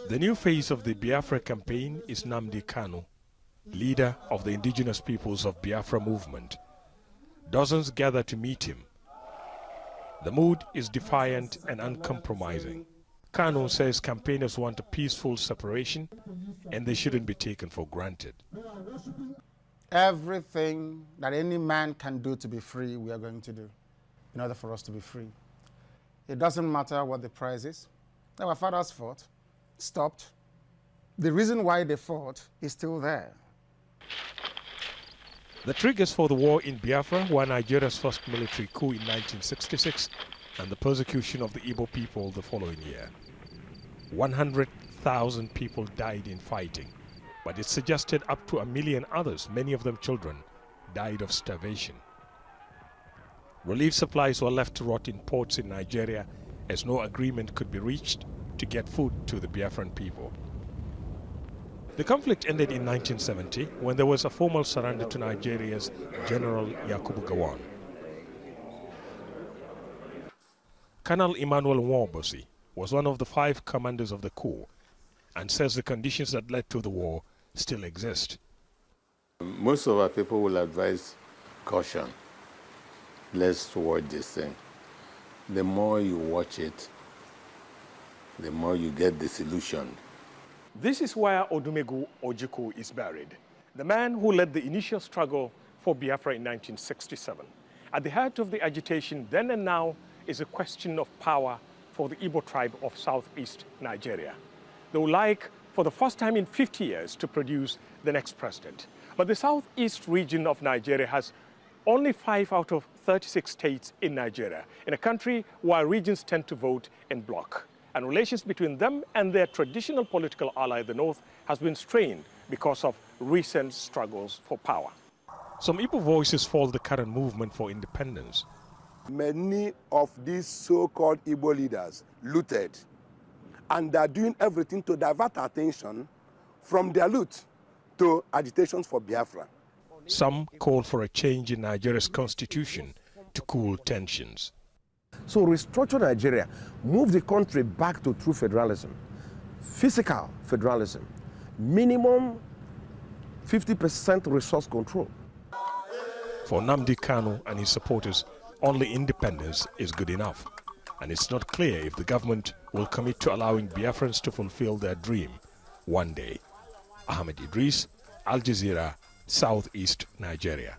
The new face of the Biafra campaign is Nnamdi Kanu, leader of the indigenous peoples of Biafra movement. Dozens gather to meet him. The mood is defiant and uncompromising. Kanu says campaigners want a peaceful separation and they shouldn't be taken for granted. Everything that any man can do to be free, we are going to do in order for us to be free. It doesn't matter what the price is. Our fathers fought, stopped. The reason why they fought is still there. The triggers for the war in Biafra were Nigeria's first military coup in 1966 and the persecution of the Igbo people the following year. 100,000 people died in fighting, but it suggested up to 1 million others, many of them children, died of starvation. Relief supplies were left to rot in ports in Nigeria as no agreement could be reached to get food to the Biafran people. The conflict ended in 1970 when there was a formal surrender to Nigeria's General Yakubu Gowon. Colonel Emmanuel Nwobosi was one of the 5 commanders of the coup and says the conditions that led to the war still exist. Most of our people will advise caution. Let's watch this thing. The more you watch it, the more you get disillusioned. This is where Odumegwu Ojukwu is buried, the man who led the initial struggle for Biafra in 1967. At the heart of the agitation then and now is a question of power for the Igbo tribe of southeast Nigeria. They would like, for the first time in 50 years, to produce the next president. But the southeast region of Nigeria has only 5 out of 36 states in Nigeria, in a country where regions tend to vote en bloc. And relations between them and their traditional political ally, the North, has been strained because of recent struggles for power. Some Igbo voices fault the current movement for independence. Many of these so-called Igbo leaders looted, and they're doing everything to divert attention from their loot to agitations for Biafra. Some call for a change in Nigeria's constitution to cool tensions. So restructure Nigeria, move the country back to true federalism, physical federalism, minimum 50% resource control. For Nnamdi Kanu and his supporters, only independence is good enough. And it's not clear if the government will commit to allowing Biafrans to fulfill their dream one day. Ahmed Idris, Al Jazeera, Southeast Nigeria.